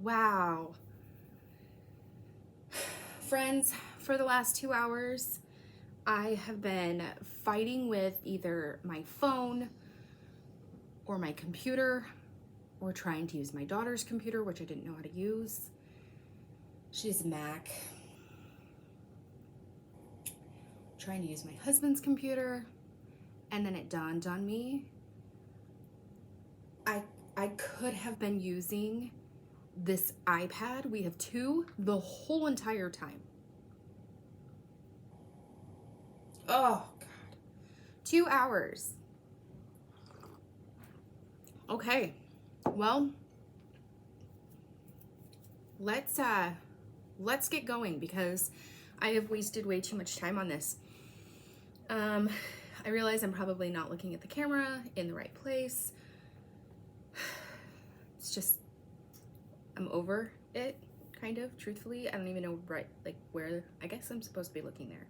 Wow. Friends, for the last 2 hours, I have been fighting with either my phone or my computer, or trying to use my daughter's computer, which I didn't know how to use. She's a Mac. Trying to use my husband's computer, and then it dawned on me, I could have been using this iPad. We have two the whole entire time. Oh God, 2 hours. Okay, well, let's get going because I have wasted way too much time on this. I realize I'm probably not looking at the camera in the right place. It's just, I'm over it, kind of, truthfully. I don't even know where, I guess I'm supposed to be looking there.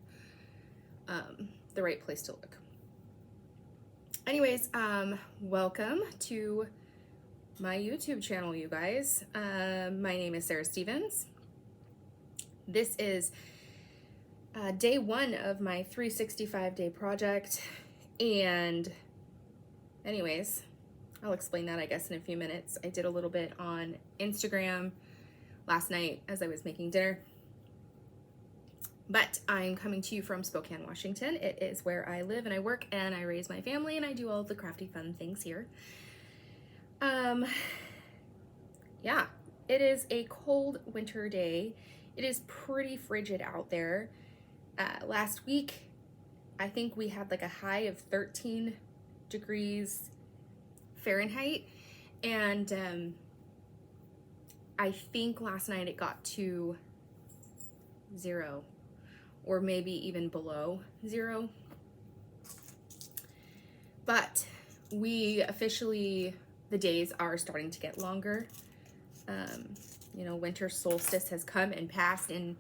The right place to look. Anyways, welcome to my YouTube channel, you guys. My name is Sarah Stevens. This is day one of my 365-day project, and anyways, I'll explain that, I guess, in a few minutes. I did a little bit on Instagram last night as I was making dinner, but I'm coming to you from Spokane, Washington. It is where I live and I work and I raise my family and I do all of the crafty fun things here. Yeah, it is a cold winter day. It is pretty frigid out there. Last week, I think we had like a high of 13 degrees Fahrenheit, and I think last night it got to 0, or maybe even below 0. But we officially, the days are starting to get longer. You know, winter solstice has come and passed, and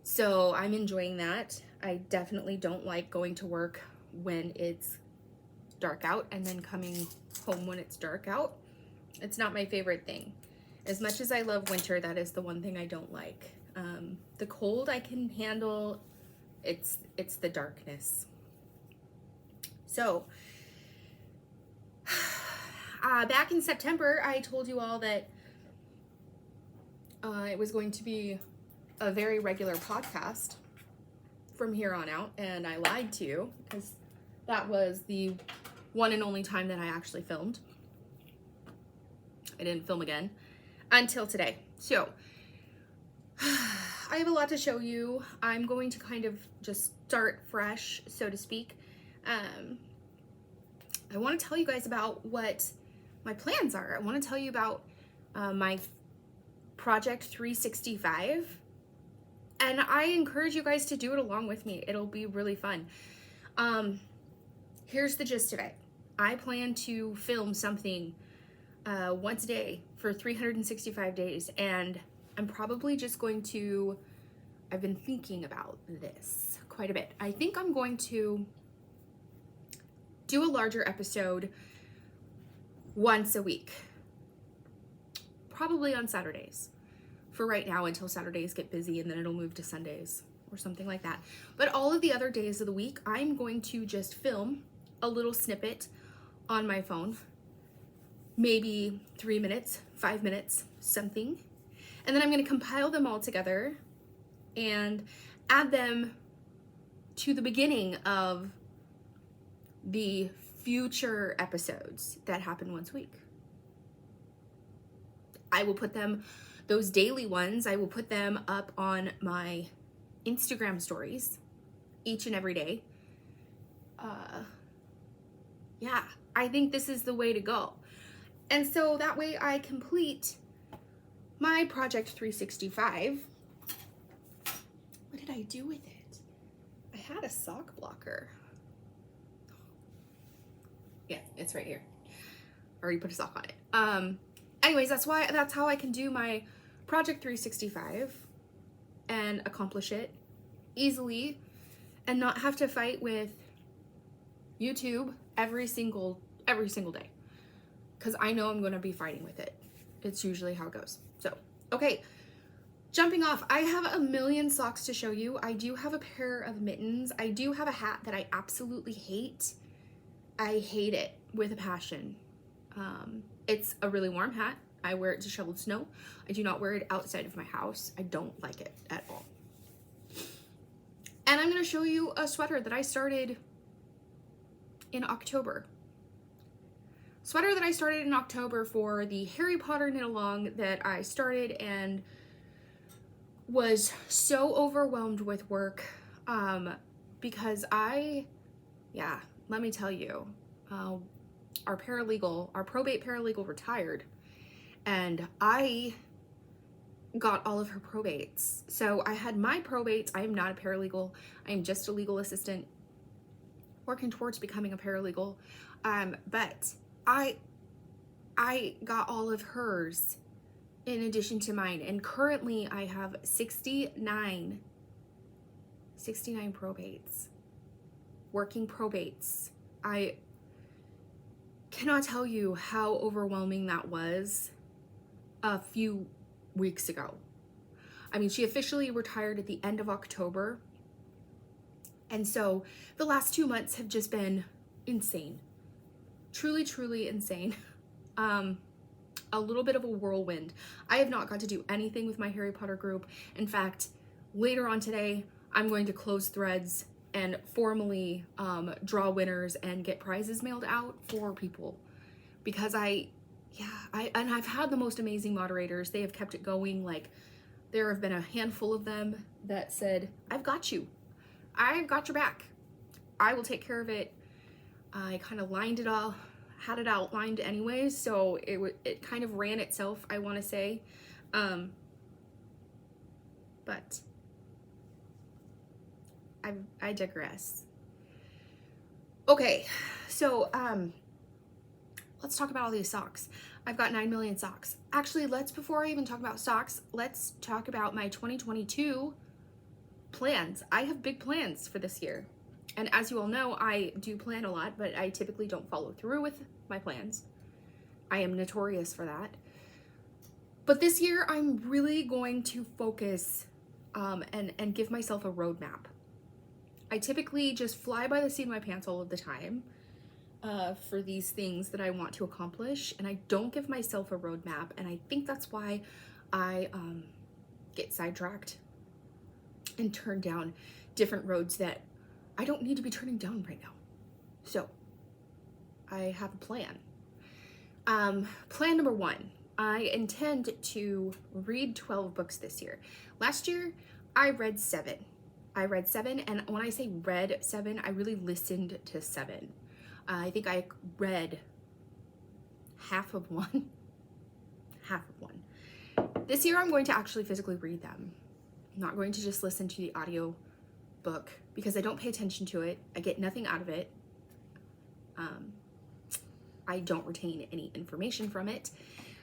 so I'm enjoying that. I definitely don't like going to work when it's dark out and then coming home when it's dark out. It's not my favorite thing. As much as I love winter, that is the one thing I don't like. The cold I can handle. It's the darkness. So back in September, I told you all that it was going to be a very regular podcast from here on out, and I lied to you because that was the one and only time that I actually filmed. I didn't film again until today. So I have a lot to show you. I'm going to kind of just start fresh, so to speak. I want to tell you guys about what my plans are. I want to tell you about my Project 365. And I encourage you guys to do it along with me. It'll be really fun. Here's the gist of it. I plan to film something once a day for 365 days. And I'm probably just going to, I've been thinking about this quite a bit. I think I'm going to do a larger episode once a week. Probably on Saturdays. For right now, until Saturdays get busy, and then it'll move to Sundays or something like that. But all of the other days of the week, I'm going to just film a little snippet on my phone, maybe 3 minutes, 5 minutes, something. And then I'm going to compile them all together and add them to the beginning of the future episodes that happen once a week. I will put them, those daily ones, I will put them up on my Instagram stories each and every day. Yeah, I think this is the way to go. And so that way I complete my Project 365. What did I do with it? I had a sock blocker. Yeah, it's right here. I already put a sock on it. Anyways, that's how I can do my Project 365 and accomplish it easily and not have to fight with YouTube every single day, because I know I'm going to be fighting with it. It's usually how it goes. So, okay, jumping off, I have a million socks to show you. I do have a pair of mittens. I do have a hat that I absolutely hate. I hate it with a passion. It's a really warm hat. I wear it to shovel snow. I do not wear it outside of my house. I don't like it at all. And I'm going to show you a sweater that I started in October. Sweater that I started in October for the Harry Potter knit along that I started and was so overwhelmed with work because let me tell you, our probate paralegal retired, and I got all of her probates. So I had my probates. I am not a paralegal. I am just a legal assistant working towards becoming a paralegal. But I got all of hers in addition to mine. And currently I have 69 probates, working probates. I cannot tell you how overwhelming that was a few weeks ago. I mean, she officially retired at the end of October. And so the last 2 months have just been insane. Truly, truly insane. A little bit of a whirlwind. I have not got to do anything with my Harry Potter group. In fact, later on today, I'm going to close threads and formally draw winners and get prizes mailed out for people, because I've had the most amazing moderators. They have kept it going. Like, there have been a handful of them that said, I've got you. I've got your back. I will take care of it. I kind of had it outlined anyways, so it kind of ran itself, I want to say. But I digress. Okay, so let's talk about all these socks. I've got 9 million socks. Actually, before I even talk about socks, let's talk about my 2022 plans. I have big plans for this year. And as you all know, I do plan a lot, but I typically don't follow through with my plans. I am notorious for that. But this year, I'm really going to focus and give myself a roadmap. I typically just fly by the seat of my pants all of the time for these things that I want to accomplish, and I don't give myself a roadmap, and I think that's why I get sidetracked and turn down different roads that I don't need to be turning down right now. So I have a plan. Plan number 1, I intend to read 12 books this year. Last year, I read 7. And when I say read 7, I really listened to 7. I think I read half of one. This year, I'm going to actually physically read them. I'm not going to just listen to the audio book because I don't pay attention to it. I get nothing out of it. I don't retain any information from it.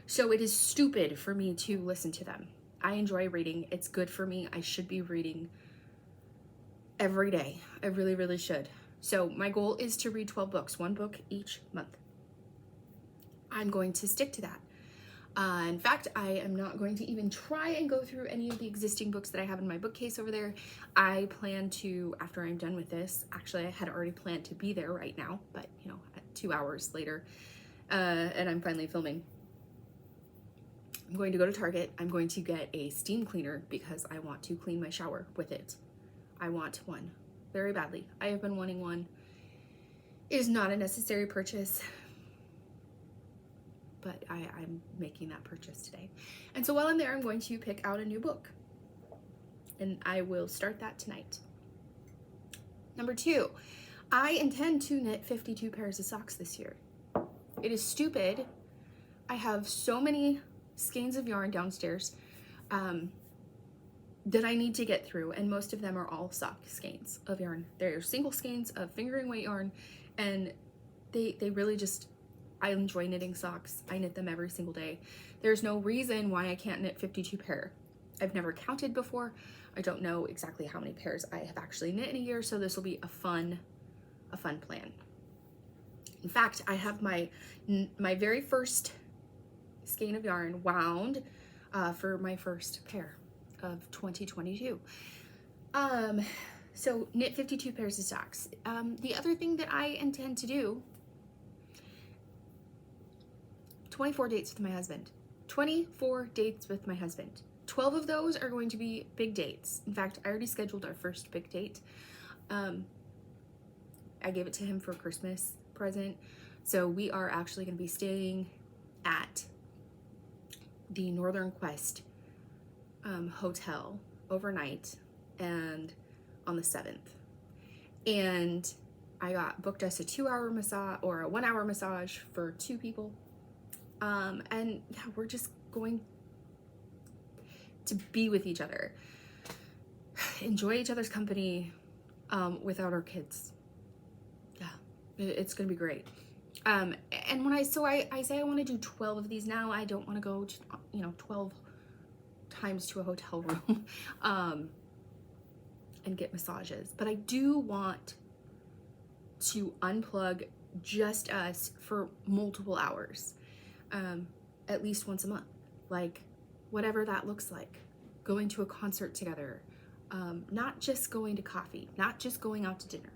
So it is stupid for me to listen to them. I enjoy reading. It's good for me. I should be reading every day. I really, really should. So my goal is to read 12 books, 1 book each month. I'm going to stick to that. In fact, I am not going to even try and go through any of the existing books that I have in my bookcase over there. I plan to, after I'm done with this, actually I had already planned to be there right now, but 2 hours later, and I'm finally filming. I'm going to go to Target. I'm going to get a steam cleaner because I want to clean my shower with it. I want one very badly. I have been wanting one. It is not a necessary purchase, but I'm making that purchase today. And so while I'm there, I'm going to pick out a new book, and I will start that tonight. Number 2, I intend to knit 52 pairs of socks this year. It is stupid. I have so many skeins of yarn downstairs that I need to get through, and most of them are all sock skeins of yarn. They're single skeins of fingering weight yarn, and they really just, I enjoy knitting socks. I knit them every single day. There's no reason why I can't knit 52 pair. I've never counted before. I don't know exactly how many pairs I have actually knit in a year, so this will be a fun plan. In fact, I have my very first skein of yarn wound for my first pair of 2022. So knit 52 pairs of socks. The other thing that I intend to do, 24 dates with my husband. 24 dates with my husband. 12 of those are going to be big dates. In fact, I already scheduled our first big date. I gave it to him for a Christmas present. So we are actually going to be staying at the Northern Quest hotel overnight and on the 7th. And I got booked us a 2-hour massage or a 1-hour massage for 2 people. And yeah, we're just going to be with each other, enjoy each other's company without our kids. Yeah, it's gonna be great. And when I say I want to do 12 of these now, I don't want to go to, 12 times to a hotel room and get massages, but I do want to unplug just us for multiple hours, at least once a month, like whatever that looks like. Going to a concert together, not just going to coffee, not just going out to dinner,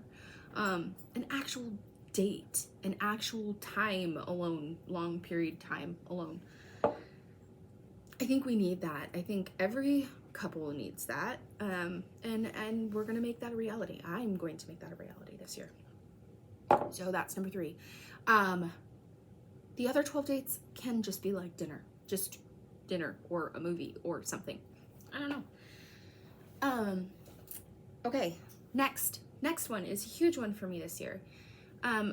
an actual date, an actual time alone, long period time alone. I think we need that. I think every couple needs that, and we're gonna make that a reality. I'm going to make that a reality this year. So that's number 3. The other 12 dates can just be like dinner, just dinner or a movie or something. I don't know. Okay, next one is a huge one for me this year. I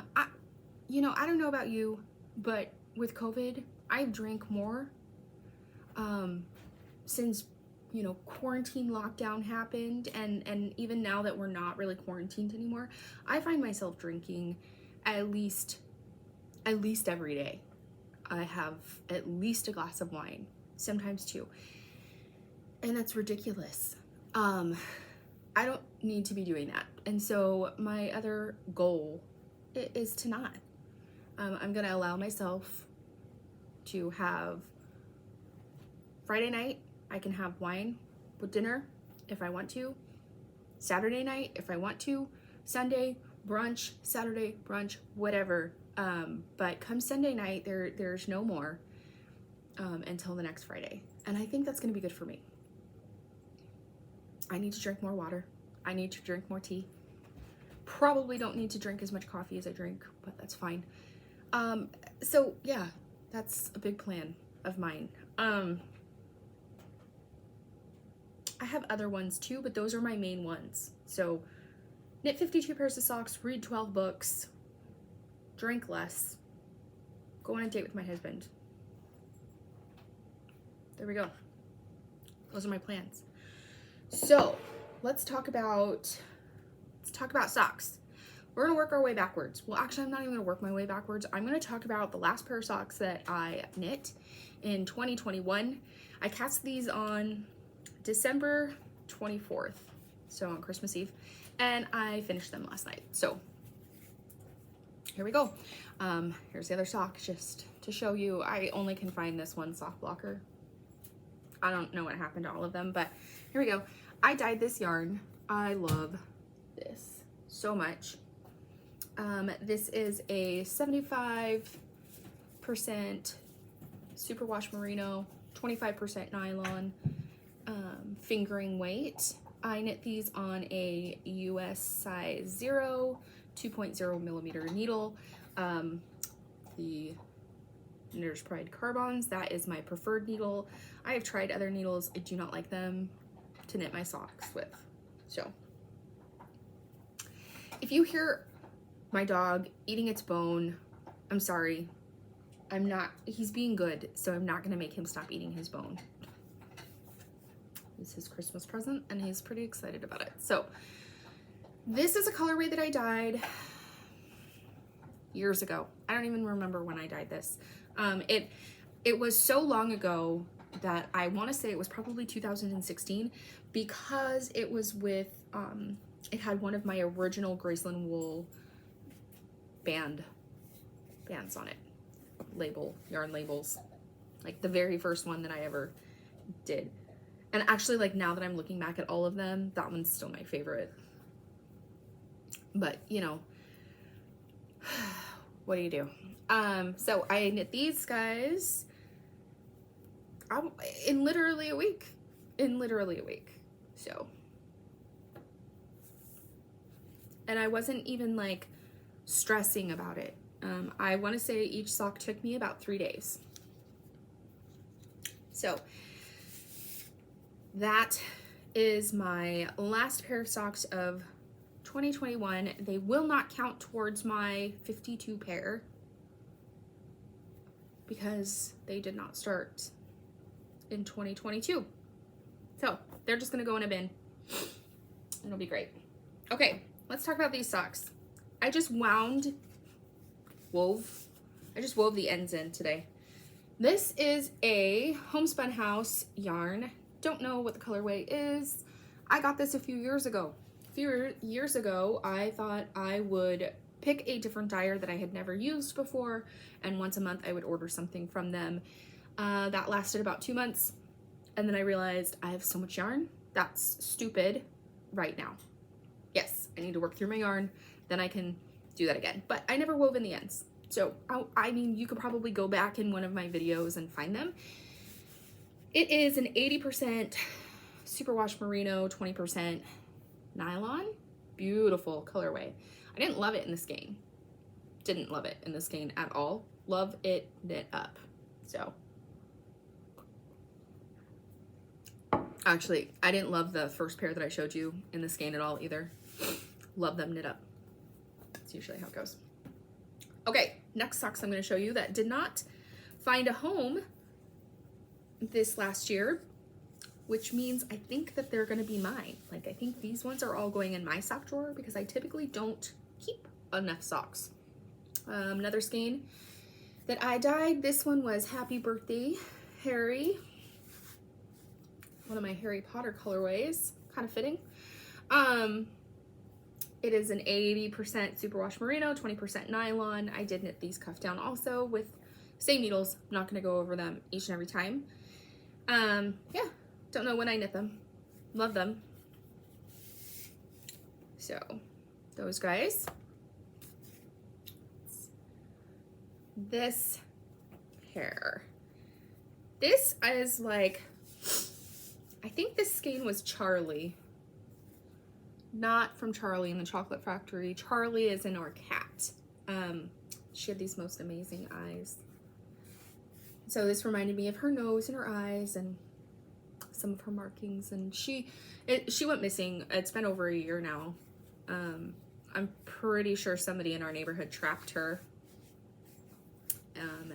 don't know about you, but with COVID, I drink more since quarantine lockdown happened, and even now that we're not really quarantined anymore, I find myself drinking at least every day. I have at least a glass of wine, sometimes 2, and that's ridiculous. I don't need to be doing that, and so my other goal is to not. I'm gonna allow myself to have Friday night. I can have wine with dinner if I want to. Saturday night if I want to. Sunday brunch, Saturday brunch, whatever. But come Sunday night, there's no more until the next Friday, and I think that's gonna be good for me. I need to drink more water. I need to drink more tea. Probably don't need to drink as much coffee as I drink, but that's fine. So yeah, that's a big plan of mine. I have other ones too, but those are my main ones. So knit 52 pairs of socks, read 12 books, drink less, go on a date with my husband. There we go. Those are my plans. So let's talk about socks. We're gonna work our way backwards. Well, actually, I'm not even gonna work my way backwards. I'm gonna talk about the last pair of socks that I knit in 2021. I cast these on December 24th, so on Christmas Eve, and I finished them last night. So here we go. Here's the other sock, just to show you. I only can find this one sock blocker. I don't know what happened to all of them, but here we go. I dyed this yarn. I love this so much. This is a 75% superwash merino, 25% nylon, fingering weight. I knit these on a US size 0, 2.0 millimeter needle. The Knitter's Pride Carbons, that is my preferred needle. I have tried other needles. I do not like them to knit my socks with. So if you hear my dog eating its bone, I'm sorry. He's being good, so I'm not gonna make him stop eating his bone. It's his Christmas present, and he's pretty excited about it. So this is a colorway that I dyed years ago. I don't even remember when I dyed this. It was so long ago that I want to say it was probably 2016, because it was with, it had one of my original Graceland wool bands on it, yarn labels. Like the very first one that I ever did. And actually, like, now that I'm looking back at all of them, that one's still my favorite. But, you know, what do you do? So I knit these guys in literally a week. So, and I wasn't even like stressing about it. I want to say each sock took me about 3 days. So that is my last pair of socks of 2021. They will not count towards my 52 pair because they did not start in 2022. So they're just gonna go in a bin. It'll be great. Okay, let's talk about these socks. I just wove the ends in today. This is a Homespun House yarn. Don't know what the colorway is. I got this a few years ago. I thought I would pick a different dyer that I had never used before, and once a month I would order something from them. That lasted about 2 months, and then I realized I have so much yarn. That's stupid right now. Yes, I need to work through my yarn, then I can do that again. But I never wove in the ends. So, I mean, you could probably go back in one of my videos and find them. It is an 80% superwash merino, 20% nylon. Beautiful colorway. I didn't love it in the skein. Didn't love it in the skein at all. Love it knit up. So, actually, I didn't love the first pair that I showed you in the skein at all either. Love them knit up. That's usually how it goes. Okay, next socks I'm going to show you that did not find a home this last year, which means I think that they're going to be mine. Like, I think these ones are all going in my sock drawer because I typically don't keep enough socks. Another skein that I dyed. This one was Happy Birthday, Harry. One of my Harry Potter colorways, kind of fitting. It is an 80% superwash merino, 20% nylon. I did knit these cuff down also with same needles. I'm not gonna go over them each and every time. Yeah, don't know when I knit them. Love them. So, those guys. This pair. This is like, I think this skein was Charlie. Not from Charlie and the Chocolate Factory. Charlie is in our cat. She had these most amazing eyes. So this reminded me of her nose and her eyes and some of her markings. And she went missing. It's been over a year now. I'm pretty sure somebody in our neighborhood trapped her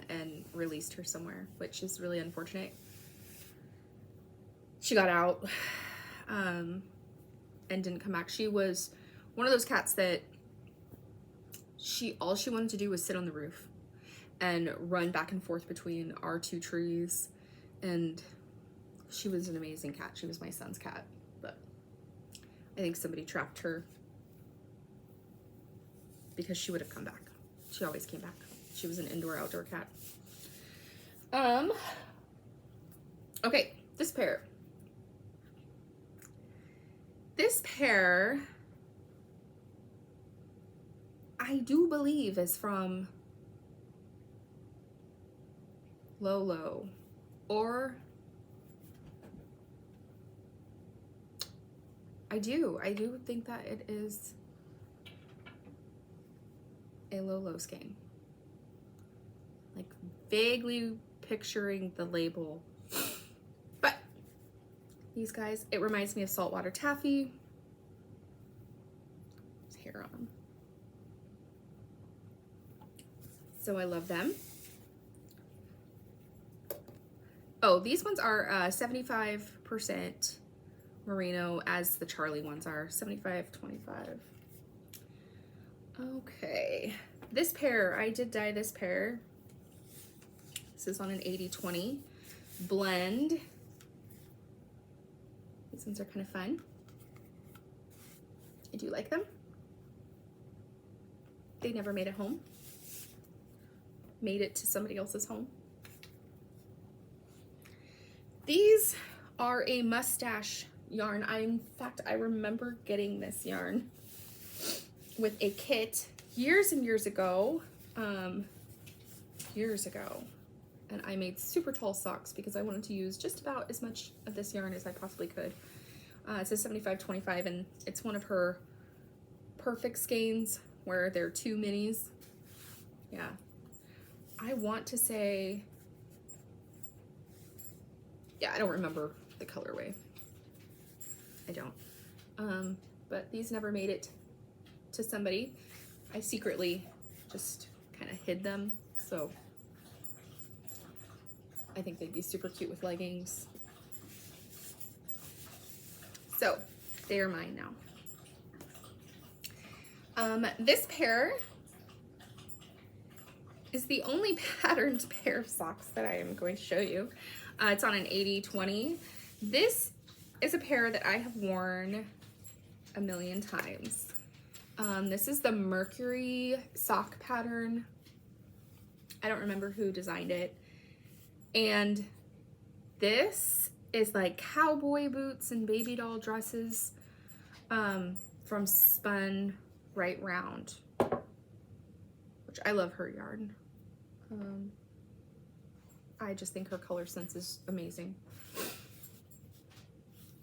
and released her somewhere, which is really unfortunate. She got out. And didn't come back. She was one of those cats that all she wanted to do was sit on the roof and run back and forth between our two trees, and she was an amazing cat. She was my son's cat, but I think somebody trapped her because she would have come back. She always came back. She was an indoor-outdoor cat. Okay, this pair. This pair, I do believe, is from Lolo, or I do think that it is a Lolo skein. Like, vaguely picturing the label. But these guys, it reminds me of saltwater taffy. There's hair on them. So I love them. Oh, these ones are 75% merino, as the Charlie ones are. 75, 25. Okay. This pair, I did dye this pair. This is on an 80-20 blend. These ones are kind of fun. I do like them. They never made it home. Made it to somebody else's home. These are a Mustache Yarn. In fact, I remember getting this yarn with a kit years and years ago. And I made super tall socks because I wanted to use just about as much of this yarn as I possibly could. It says 75-25, and it's one of her perfect skeins where there are 2 minis. Yeah, I want to say, yeah, I don't remember the colorway. I don't. But these never made it to somebody. I secretly just kind of hid them, so I think they'd be super cute with leggings. So they are mine now. This pair is the only patterned pair of socks that I am going to show you. It's on an 80-20. This is a pair that I have worn a million times. This is the Mercury sock pattern. I don't remember who designed it. And this is like cowboy boots and baby doll dresses from Spun Right Round, which I love her yarn. I just think her color sense is amazing.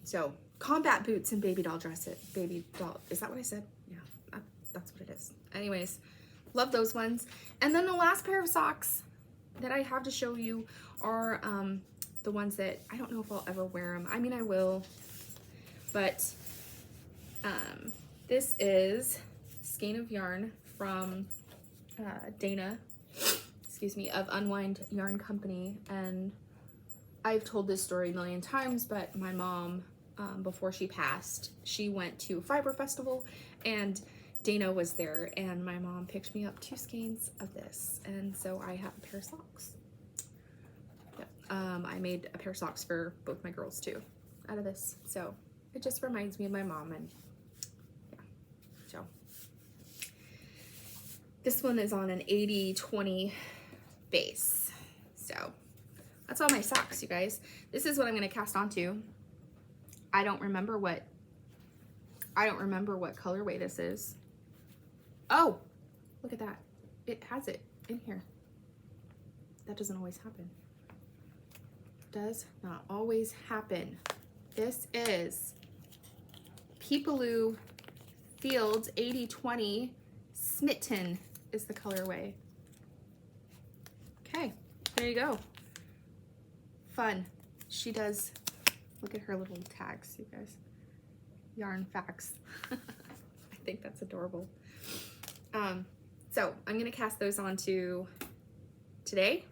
So, combat boots and baby doll dresses. Baby doll, is that what I said? Yeah, that's what it is. Anyways, love those ones. And then the last pair of socks that I have to show you are the ones that I don't know if I'll ever wear them. I mean, I will, but this is skein of yarn from Dana, excuse me, of Unwind Yarn Company. And I've told this story a million times, but my mom, before she passed, she went to a fiber festival and Dana was there, and my mom picked me up 2 skeins of this, and so I have a pair of socks. Yep. I made a pair of socks for both my girls too out of this, so it just reminds me of my mom. And yeah, so this one is on an 80-20 base. So that's all my socks, you guys. This is what I'm going to cast onto. I don't remember what colorway this is. Oh, look at that. It has it in here. That doesn't always happen. Does not always happen. This is Peepaloo Fields 80-20 Smitten is the colorway. Okay, there you go. Fun. She does, look at her little tags, you guys. Yarn facts. I think that's adorable. So I'm gonna cast those onto today.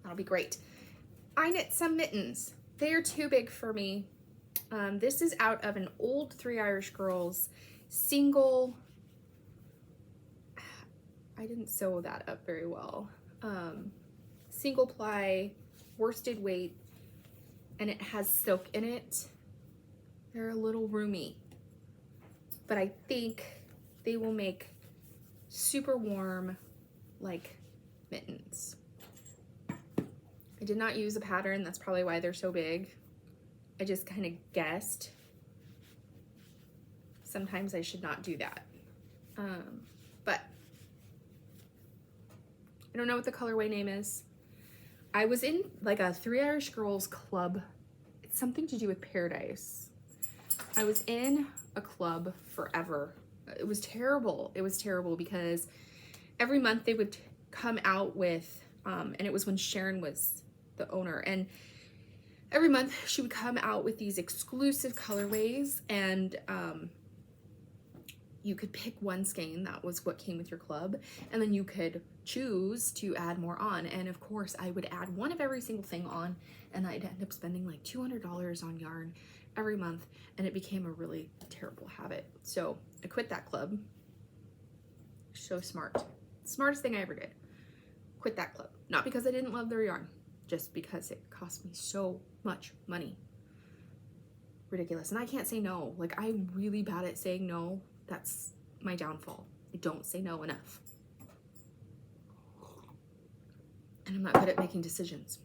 That'll be great. I knit some mittens. They are too big for me. This is out of an old 3 Irish Girls single. I didn't sew that up very well. Single ply, worsted weight, and it has silk in it. They're a little roomy, but I think they will make super warm, like, mittens. I did not use a pattern. That's probably why they're so big. I just kind of guessed. Sometimes I should not do that. But I don't know what the colorway name is. I was in like a 3 Irish Girls club. It's something to do with Paradise. I was in a club forever. It was terrible. It was terrible because every month they would come out with, and it was when Sharon was the owner, and every month she would come out with these exclusive colorways, and you could pick one skein. That was what came with your club, and then you could choose to add more on. And of course I would add one of every single thing on, and I'd end up spending like $200 on yarn every month, and it became a really terrible habit. So I quit that club. So smart. Smartest thing I ever did. Quit that club. Not because I didn't love their yarn, just because it cost me so much money. Ridiculous. And I can't say no. Like, I'm really bad at saying no. That's my downfall. I don't say no enough. And I'm not good at making decisions.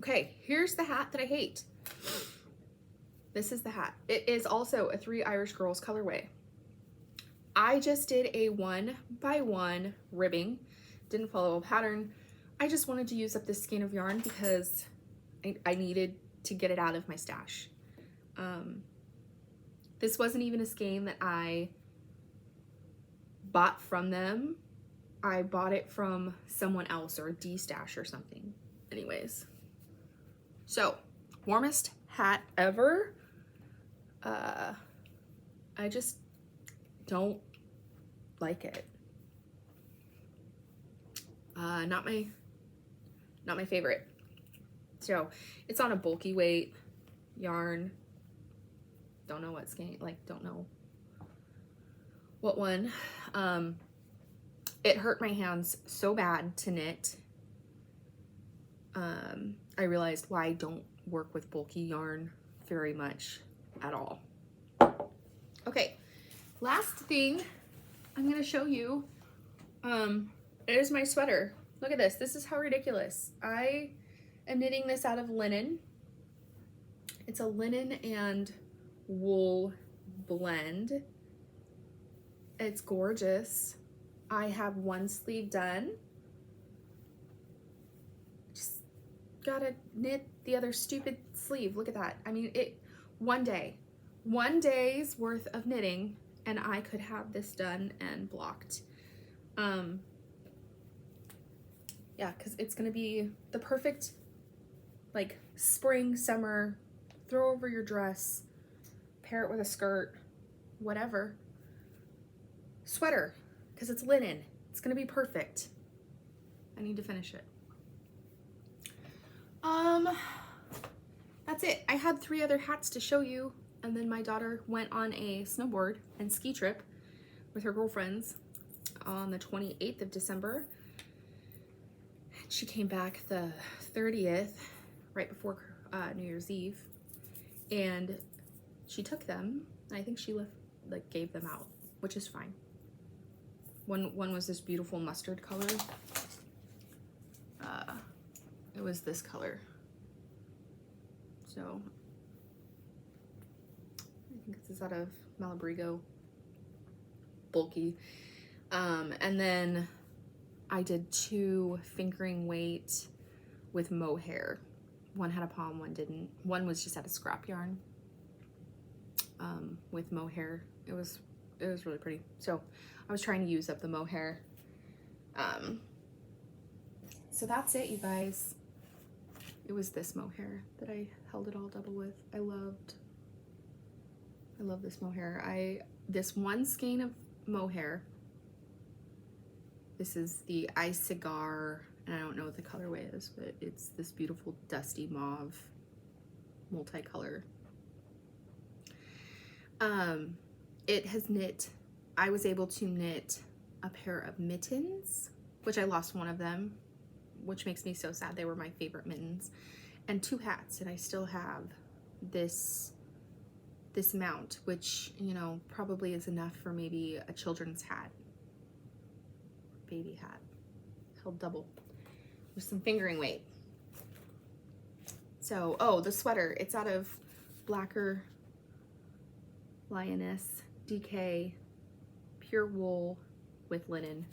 Okay, here's the hat that I hate. This is the hat. It is also a 3 Irish Girls colorway. I just did a 1x1 ribbing. Didn't follow a pattern. I just wanted to use up this skein of yarn because I needed to get it out of my stash. This wasn't even a skein that I bought from them. I bought it from someone else or a D-stash or something. Anyways, so warmest hat ever. I just don't like it. Not my favorite. So it's on a bulky weight yarn. Don't know what skein, like don't know what one. It hurt my hands so bad to knit. I realized why I don't work with bulky yarn very much at all. Okay, last thing I'm gonna show you is my sweater. Look at this. This is how ridiculous. I am knitting this out of linen. It's a linen and wool blend. It's gorgeous. I have one sleeve done. Just gotta knit the other stupid sleeve. Look at that. I mean, one day's worth of knitting and I could have this done and blocked. Yeah, because it's gonna be the perfect like spring, summer, throw over your dress, pair it with a skirt, whatever. Sweater, because it's linen. It's gonna be perfect. I need to finish it. That's it. I had 3 other hats to show you, and then my daughter went on a snowboard and ski trip with her girlfriends on the 28th of December. She came back the 30th, right before New Year's Eve, and she took them. I think she gave them out, which is fine. One was this beautiful mustard color. It was this color. So I think this is out of Malabrigo, bulky. And then I did 2 fingering weight with mohair. One had a palm, one didn't. One was just out of scrap yarn with mohair. It was really pretty. So I was trying to use up the mohair. So that's it, you guys. It was this mohair that I held it all double with. I love this mohair. This one skein of mohair, this is the Ice Cigar, and I don't know what the colorway is, but it's this beautiful dusty mauve multicolor. It has knit, I was able to knit a pair of mittens, which I lost one of them, which makes me so sad. They were my favorite mittens, and 2 hats, and I still have this mount, which, you know, probably is enough for maybe a children's hat, baby hat, held double with some fingering weight. So, oh, the sweater, it's out of Blacker Lioness DK pure wool with linen.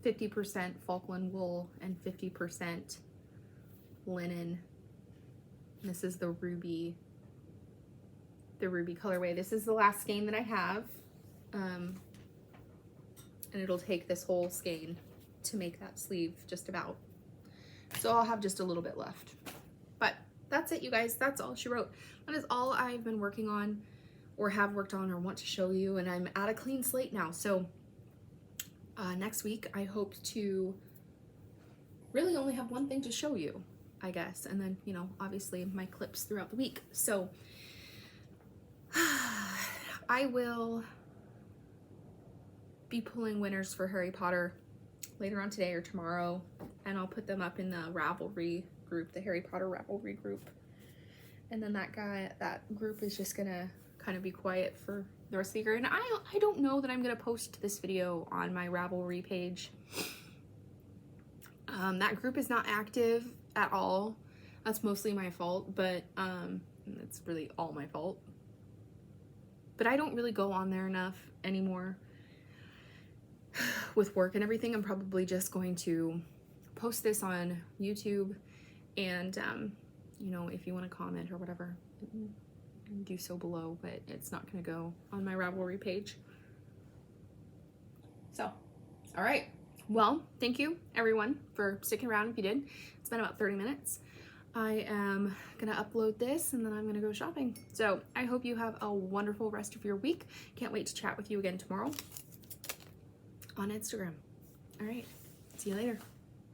50% Falkland wool and 50% linen. This is the ruby colorway. This is the last skein that I have, and it'll take this whole skein to make that sleeve just about. So I'll have just a little bit left. But that's it, you guys. That's all she wrote. That is all I've been working on or have worked on or want to show you, and I'm at a clean slate now. So next week I hope to really only have one thing to show you, I guess, and then, you know, obviously my clips throughout the week. So I will be pulling winners for Harry Potter later on today or tomorrow, and I'll put them up in the Ravelry group, the Harry Potter Ravelry group. And then that group is just gonna kind of be quiet for the rest of the year. And I don't know that I'm gonna post this video on my Ravelry page. That group is not active at all. That's mostly my fault, but it's really all my fault. But I don't really go on there enough anymore with work and everything. I'm probably just going to post this on YouTube, and you know, if you want to comment or whatever, do so below, but it's not going to go on my Ravelry page. So, all right. Well, thank you everyone for sticking around if you did. It's been about 30 minutes. I am gonna upload this and then I'm gonna go shopping. So I hope you have a wonderful rest of your week. Can't wait to chat with you again tomorrow on Instagram. All right, see you later.